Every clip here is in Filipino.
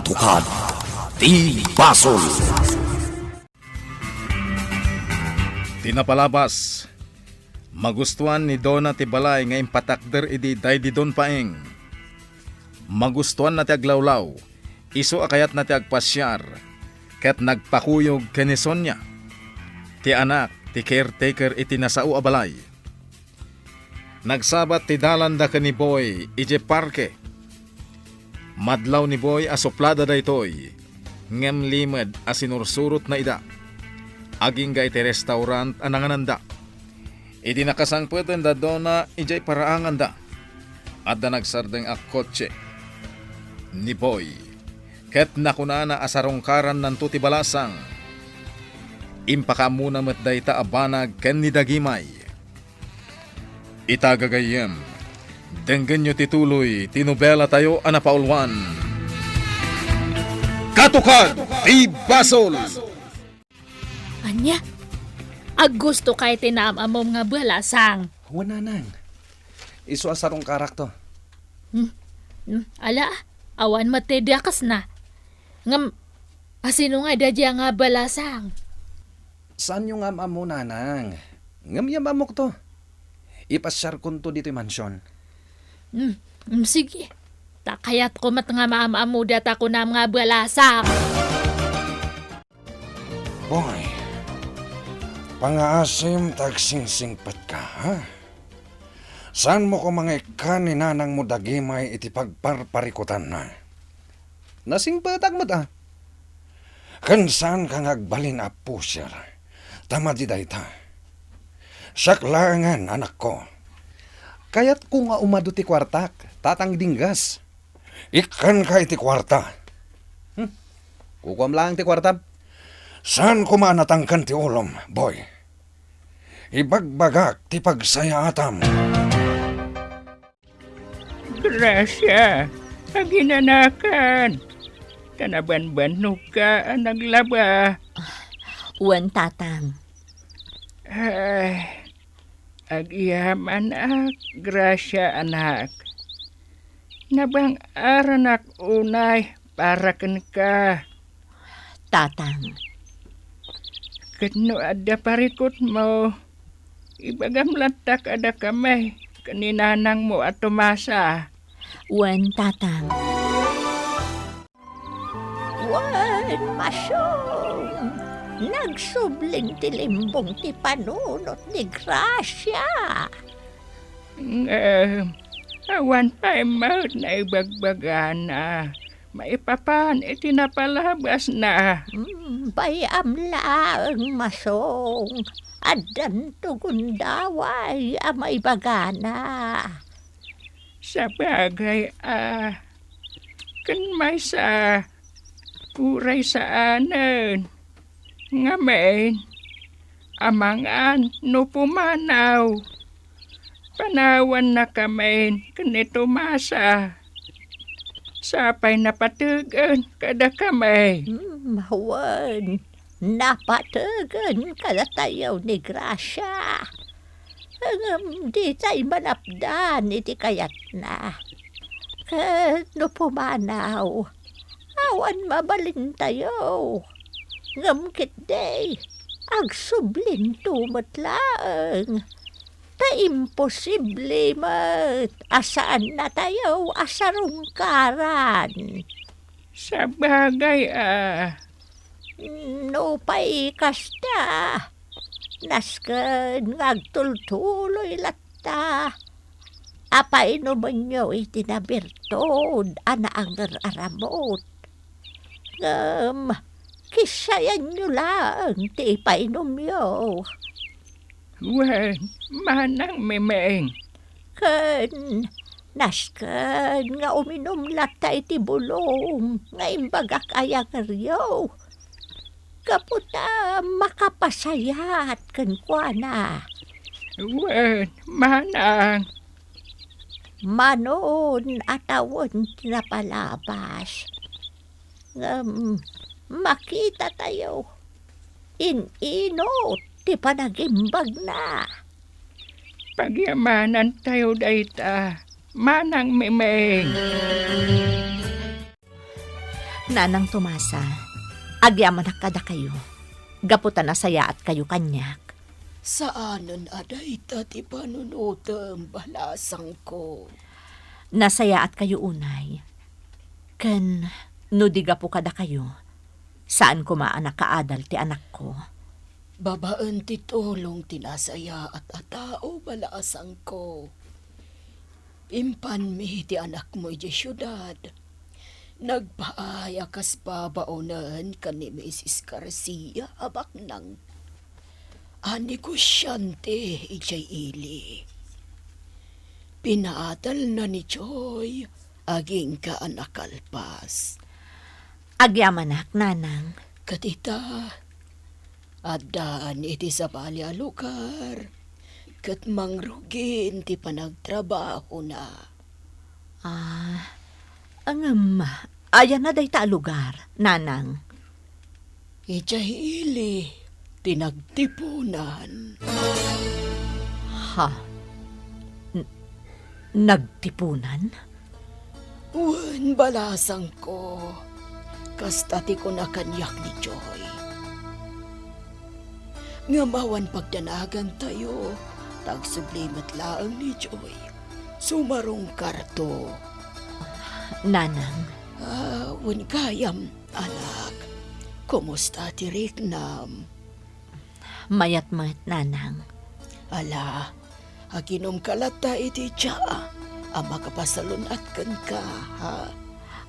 Katukad ti Basol. Tinapalabas, magustuhan ni Donna ti balay nga impatakder idi day di don paeng. Magustuhan na ti aglawlaw, iso akayat na ti agpasyar, ket nagpakuyog kani Sonia. Ti anak, ti caretaker iti nasao a balay. Nagsabat ti dalanda ka ni Boy, ije parke. Madlaw ni Boy asoplada daytoy, ngem limed asinursurot na ida. Aging ga iti restaurant anangananda. Iti nakasangpeten da Donna ijay paraangan da. At da nagsardeng ak kotse ni Boy. Ket nakunana asarongkaran nanto ti balasang. Impakamuna met dayta abanag ken ni Dagimay. Itagagayem, denggen nyo tituloy, tinobela tayo anapaulwan. Katukad ti Basol! Anya, gusto kay tinamamom nga balasang. Wala nang. Isu asarong karakto. Ala, awan matedyakas na. Ngam, asino nga dadya nga balasang? Saan yung amo nanang? Ngam yamamok to. Ipasyar kunto dito yung mansyon. Sige. Takayat ko mat nga maamamu data ko na mga balasang. Boy, pangaasim tagsingsingpat ka, ha? Saan mo ko mga ikan ni nanang mo Dagimay iti pagparparikutan na? Nasingpatag mo ta. Kansan kang agbalin a pusir, tama di dayta. Saklangan, anak ko. Kayat ko nga umado ti kwartak, tatang dinggas. Ikan ka iti kwarta. Kukuam lang ti kwarta. Saan ko manatangkan ti ulom, boy? Ibagbagak ti pagsayatam. Grasya, aginanakan. Kanaban-banog ka ang naglaba. Uwan tatang. Ay, agiham anak, grasya anak. Nabang aranak unay para ken ka. Tatang. Kano ada parikot mo. Ibagam lantak ada kamay. Kaninanang mo at tumasa. Uwan tatang. Uwan masyong. Nagsubling tilimbong ti panunot ni Grasya. Awan pa imod na ibagbagana. Maipapan itinapalabas na. Bayam laang masong. Adan tugundaway amay bagana. Sa bagay kan may sa puray sa anan. Ngamen, amangan no pumanaw. Panawan na kamen kanito masa. Sapay napatugan kada kamay. Mawan, napatugan kada tayo ni Grasya. Di tayo manapdan iti kayat na. Kano pumanaw, awan mabalin tayo. Ngamkit day, agsublin tumatlaang. Ta imposible mat, asaan na tayo asarungkaran. Sa bagay No pa'y kasta, nasken ngagtultuloy latta. Apay naman nyo itinabirtod, ang aramot. Kisayan nyo lang, ti painom nyo. Wen, manang memeng. Ken, nasken nga uminom lata iti bulong, nga imbagak ayang riyo. Kaputa makapasayat ken kuana. Wen, manang. Manon atawon na palabas. Makita tayo. Inot ti panagimbag na. Pagyamanan tayo dayta, manang memeng. Nanang Tomasa, agyaman kada kayo. Gaputan na saya at kayo kanyak. Saanon aday ti panunutem balasang ko. Nasaya at kayo unay. Ken, no di gapu kada kayo. Saan ko maanak kaadal ti anak ko? Babaan ti tulong tinasaya at atao balasang ko. Impan mi ti anak mo iti syudad. Nagpaaya kas babaonan kan ni Mrs. Garcia abak nang anigusyante ijay ili. Pinaatal na ni Joy aging ka anakalpas. Agyamanak, nanang. Katita, adaan iti sa balya lugar. Kat mangrugin ti panagtrabaho na. Ayan na day ta lugar, nanang. Ijay ili, tinagtipunan. Ha? Nagtipunan? Wan balasang ko, kastati ko na kanyak ni Joy. Ngamawan pagdanagan tayo, tagsublimat laang ni Joy. Sumarong karto. Nanang, Wan kayam, anak. Kumusta ti Rignam? mayat-mayat, nanang. Ala, aginom kalata iti tsa. Ama kapasalun at kan ka, ha?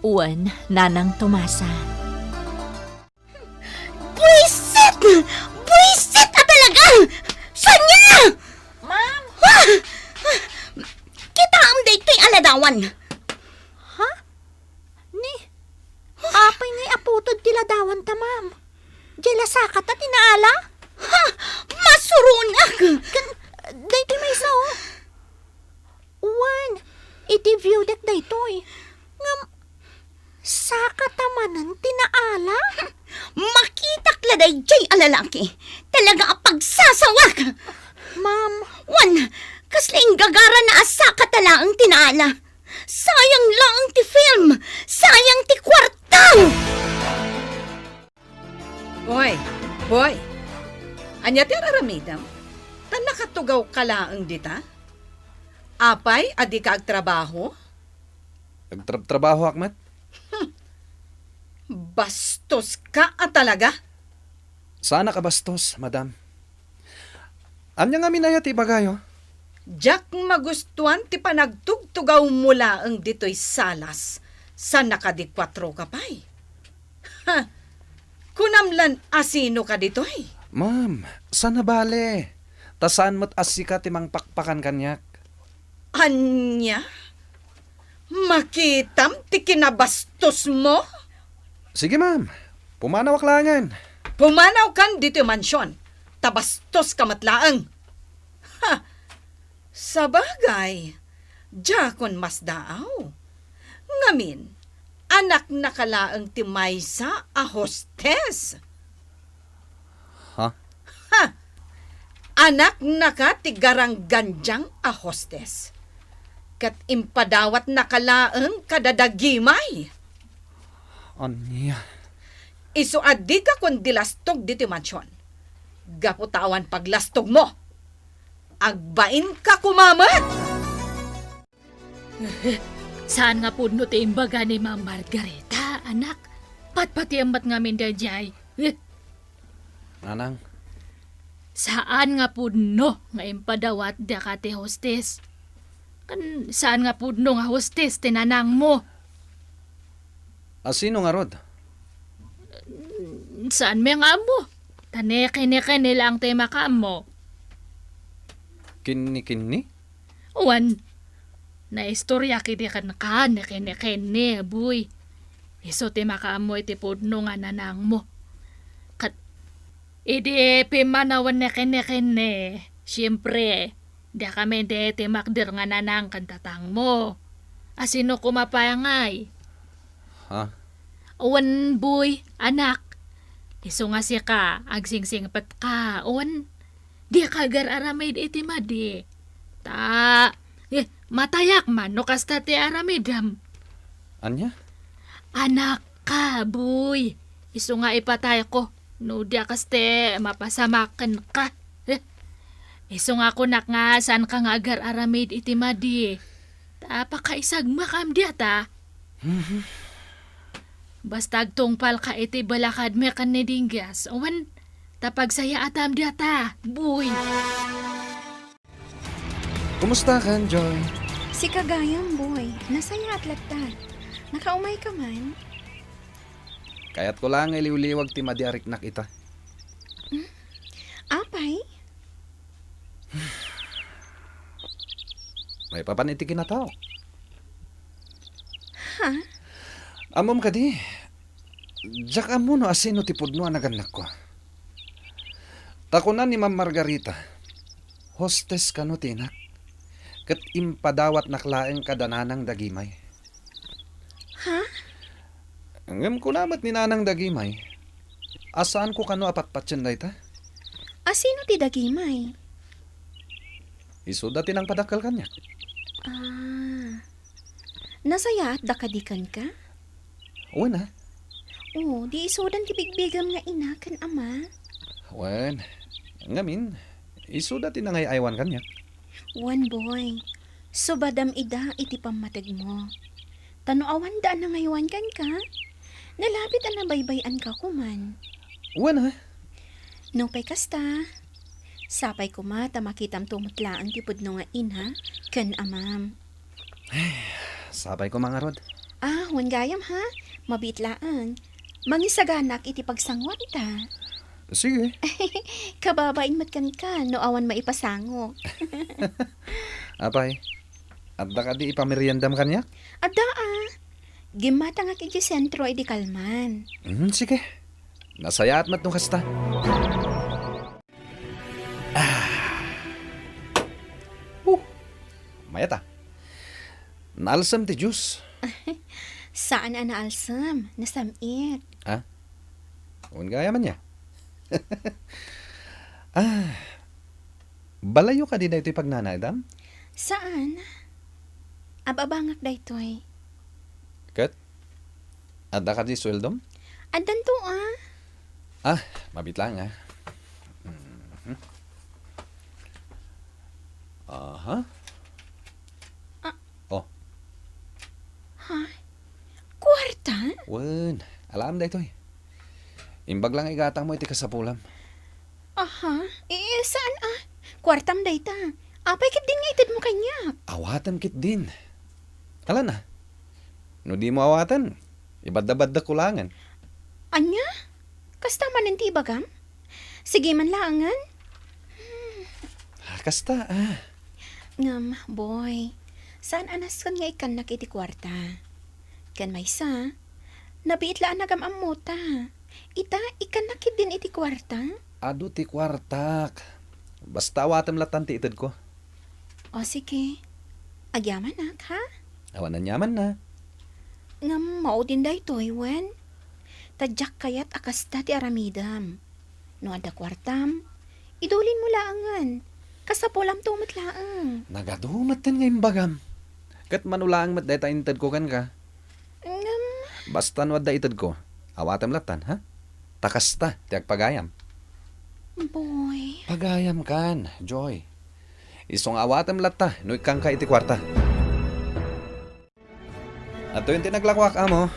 Uwan, nanang Tomasa. Buisit! Buisit na talaga! Sanya! Ma'am! Kita ang daytoy aladawan. Ha? Ni? Apay ngay aputod tiladawan ta, ma'am. Diyala sakat at inaala? Ha! Masurunak! Daytoy may isa, oh. Uwan, iti view deck daytoy. Ngam, sakat tamanan tinaala? Makitak laday jay alalaki. Talaga ang pagsasawak. Ma'am, Wan, kasling gagara na asa ka talaang tinaala. Sayang lang ti film. Sayang ti kwarta. Oy, boy. Anya ti araramidam? Tan nakatugaw ka laang dita? Apay, adi ka agtrabaho? Nagtrabaho, Akmat? Bastos ka talaga? Sana ka bastos, madam. Anya nga minaya ti bagayo? Jack magustuhan ti panagtugtugaw mula ang dito'y salas sa nakadikwatro ka pa'y. Ha! Kunamlan asino ka dito'y? Ma'am, sana bale. Tasaan mo't asika ti mang pakpakan kanyak. Anya? Makitam ti kinabastos mo? Sige, ma'am. Pumanawak langan. Pumanaw kan dito'y mansyon. Tabastos ka matlaang. Ha! Sabagay, jakon mas daaw. Ngamin, anak nakalaang ti Maysa a hostes. Ha? Ha! Anak naka ti garangganjang a hostes. Kat impadawat nakalaang kadadagimay. Anya? Isu addi ka kun dilastog dito mansyon. Gaputawan paglastog mo. Agbain ka kumamat! Saan nga po no ti imbaga ni Ma'am Margareta, anak? Patpati amat ngamin da jay. Nanang, Saan nga po no nga impadawat da ka ti hostes? Kan saan nga po no nga hostes tinanang mo? asino nga rod? Saan may nga mo? Taneke-neke nila ang tema ka mo. Kini? Uwan, na istorya kiti kan ka, neke-neke buy. Iso tema ka mo iti pudno nga nanang mo. Kat, idi pimanawan neke-neke siyempre, di kami di timakdir nga nanang kantatang mo. Asino kumapayangay? Ha? Uwan, buy, anak. Iso nga siya ka, agsingsing pat ka. Uwan, di kagar aramid iti madi. Matayak man, no kasta ti aramidam. Anya? Anak, ka, boy. Iso nga ipatay ko. No di kaste mapasamakan ka. Iso nga kunak nga saan ka nga agar aramid iti madi. Tapa ka isag makam diata. Basta agtungpal ka iti balakad me kan ni dinggas. Owan, tapag saya atam diata, boy. Kumusta kan, Joy? Si Kagayam, boy. Nasaya at lagtad. Nakaumay ka man? Kaya't ko lang iliwliwag ti madiarik na kita. Apay? May papaniti kinatao. Ha? Amom ka di. Diyak amo no asino ti pudno anaganak ko. Takunan ni Ma'am Margarita. Hostess ka no tinak. Kat impadawat naklaeng kadananang dagimay. Ha? Ngam ko namat ni nanang dagimay. Asaan ko kano apatpatsin na ita? Asino ti dagimay? Iso dati ng padakal kanya. Nasaya at dakadikan ka? Oo na. Oo, di isodan ti bigbigam nga ina kan ama. Wen, ngamin, iso dati na ngay aywan kanya. One boy, so badam ida iti pamatag mo. Tanuawan daan na ngayon kan ka? Nalapit ang nabaybayan ka kuman. Wen ha? No pay kasta. Sapay ko mata makitam tumutlaan ti pudno nga ina kan amam. Sabay ko mga rod. Wan gayam ha? Mabitlaan. Mangisaganak iti pagsangwat ta. Sige. Kababain mat kan ka, no awan maipasango. Apay, adda ka di ipameriendam kanya? Adda Gimata nga kiti sentro iti kalman. Sige. Nasaya at matong kasta. Mayata. Naalsam ti juice. Saan ang naalsam? Nasamit. Uwan gaya man niya. Balayo ka di na ito'y pagnanay, dam? Saan? Ababangak da ito'y. Kat? Adda ka di sweldom? Adan to Mabit lang Aha. Kwarta? Wen, alam da ito'y. Imbag lang igatang mo iti kasapulam. Saan Kwartam da ita. Apay kit din nga itid mo kanya. Awatan kit din. Ala na. No di mo awatan, ibadda-badda kulangan. Anya? Kasta man ti bagam? Sige man laangan. Kasta Ngam, boy. Saan anas kan nga ikan nakiti kwarta? Kan may sa, nabiitlaan nagam amuta. Ita, ikan nakit din iti kwarta? Ado ti kwartak. Basta awatam latan ti itid ko. O sige. Agyaman ha? Awan na nyaman na. Ngam, maudin da ito, Iwan. Tadyak kayat akasta ti aramidam. No ada kwartam, idulin mo laangan. Kasapulam tumot laang. Nagadumat din ngayon bagam. Kat manulaang mat deta intad ko kan ka. Basta no da itad ko. Awatam latan, ha? Takasta, tiag pagayam. Boy. Pagayam kan, Joy. Isong awatam lata, no ikang ka iti kwarta. Ato yung tinaglakwak, amo.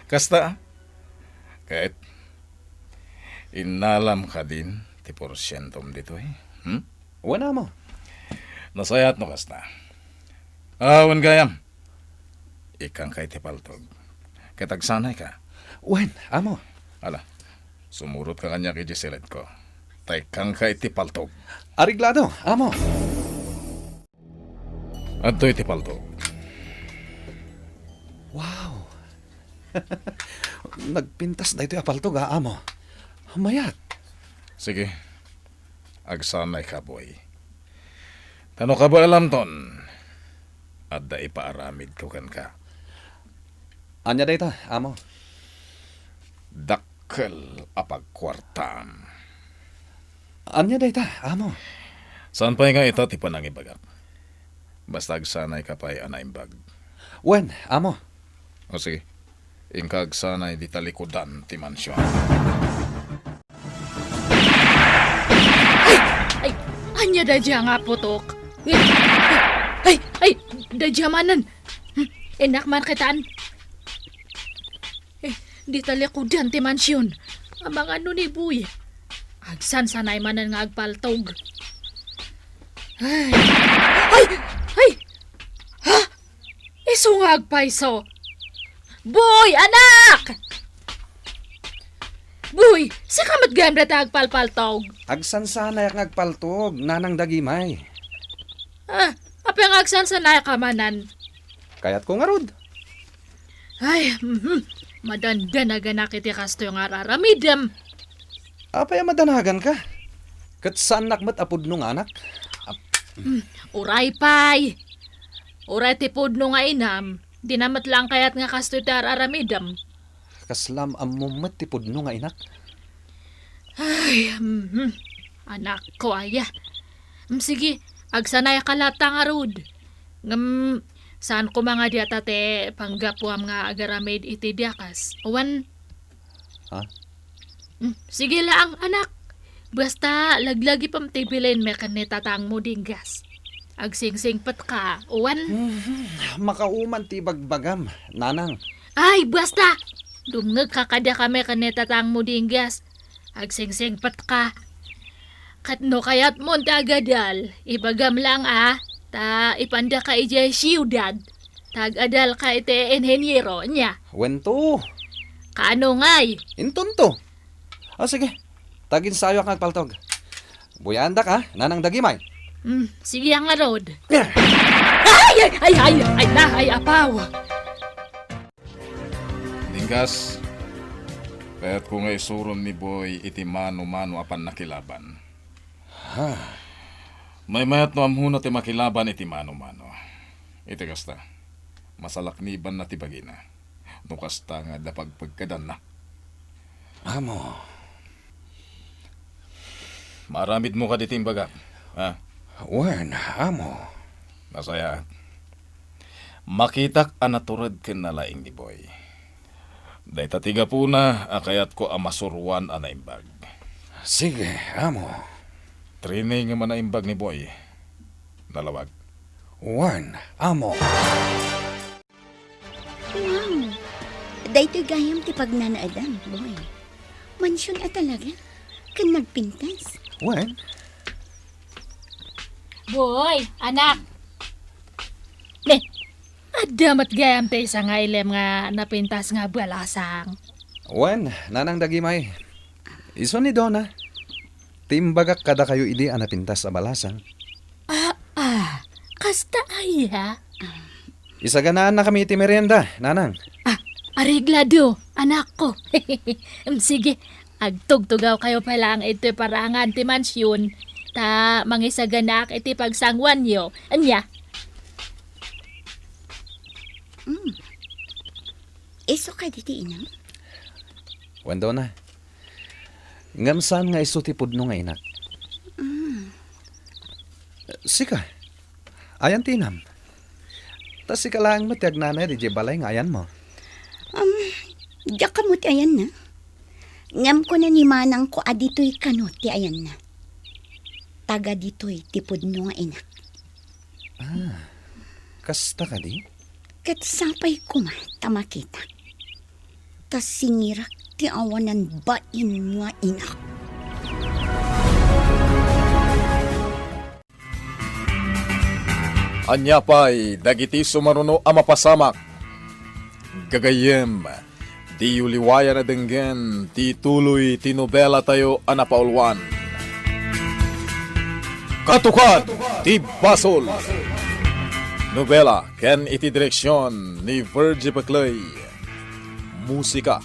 Kasta, kahit inalam ka din, ti porsyentom dito Wana mo. Nasayat no kasta. Awan gayam. Ikang kay ti paltog. Katagsanay ka. Wen, amo. Ala, sumurot ka kanya kay Giselet ko. Tay kang kay ti paltog. Ariglado, amo. At to'y ti paltog. Wow. Nagpintas na ito apaltog, amo. Mayat. Sige. Agsanay ka, boy. Tano ka ba alam ton? At da ipaaramid ko kan ka. Anya da ito, amo. Dakkel apagkwartam. Anya da ito, amo. Saan pa nga ito ti panangibagak? Basta agsanay ka pa'y anaimbag. Wen, amo. O sige, ingkag sana'y di talikodan ti mansyon. Ay, anya dadya nga putok. Ay, dadya manan. Enak man kitaan. Di talikudan ti mansyon. Amang ano ni Buy. Agsan sanay manan nga agpaltog. Ay! Ha? Iso nga agpaiso. Boy, anak! Boy, sa kamat ganda ta agpalpaltog. Agsan sana yak ngagpaltog, nanang dagimay. Apa yang agsan sanay kamanan? Kayat ko nga rod. Ay, madanda na ganak iti kasto yung araramidam. Apa yung madanagan ka? Kat saan nakmat apod nung anak? Uray pay. Uray tipod no nga inam. Dinamat lang kayat nga kasto iti araramidam. Kaslam amumat tipod nung nga inak. Ay, anak ko aya. Sige, agsanay kalata nga rod. Saan ko mga diatate panggapuam nga agaramid iti diakas? Owan? Ha? Sige lang, anak. Basta laglagi pam tibilin me kanitatang mo dinggas. Agsingsingpat ka, owan? Makauman ti bagbagam, nanang. Ay, basta! Dumngag ka kada kami kanitatang mo dinggas. Agsingsingpat ka. Katno kayat mo tagadal. Ibagam lang ta ipanda ka ije siyudad. Tagadal ka ite enhenyero niya. Wento. Kaano ngay? Intunto. Sige. Tagin sayo ang nagpaltog. Buyanda ka, nanang dagimay. Sige ang arod. Ay, apaw. Dinggas, kaya't ko nga isuron ni Boy iti mano-mano apan nakilaban. May mayat no amhuna ti makilaban iti mano-mano. Iti kasta, masalakniban na ti bagina. No kasta nga dapag pagkadan na. Amo. Maramid mo ka diting baga. Wen, amo. Nasaya. Makitak anaturad ken nalaing ni Boy. Dayta tiga po na, akayat ko amasurwan anaimbag. Sige, amo. Trinay nga manaimbag ni Boy. Nalawag. Wen, amo. Wow. Daytoy gayam ti pagnanaadam, boy. Mansyon talaga. Kan nagpintas. Wen? Boy, anak. Ne, adamat gayam tayo sa nga ilem nga napintas nga balasang. Wen, nanang dagimay. Iso ni Donna. Timbagak kada kayo idi anapintas sa balasang. Kasta ay ha? Isaganaan na kami iti merienda, nanang. Areglado, anak ko. Sige, agtugtugaw kayo pala ang ito parangan ti mansyon. Ta mangisaganak iti pagsangwan yo. Anya? Iso ka diti inang? Wendo na. Ngamsan nga iso ti pudno nga inak. Sika. Ayan tinam. Tas sika lang mo tiag nanay di balay nga ayan mo. Diyak ka mo ti ayan na. Ngam ko na ni manang ko adito'y kanot ti ayan na. Taga dito'y ti pudno nga inak. Kasta ka di? Kat sapay ko tamakita. Tas singirak ti awanan bain nga inak. Anya pa'y dagiti sumaruno a mapasamak. Gagayem, di uliwaya na denggen, ti tuloy ti nobela tayo anapaulwan. Katukan, ti Basol. Nobela, ken iti direksyon ni Virgie Baclay. Musika,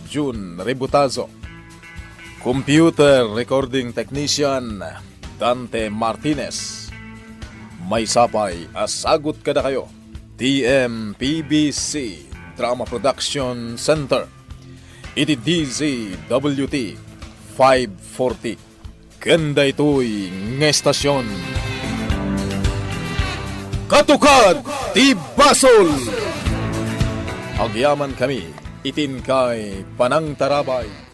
June Rebutazo. Computer recording technician, Dante Martinez. May sapay, asagot kada kayo. TMPBC Drama Production Center. Iti DZWT 540. Kanda ito'y ngestasyon. Katukan, ti Basol! Agyaman kami, itin kay Panang Tarabay.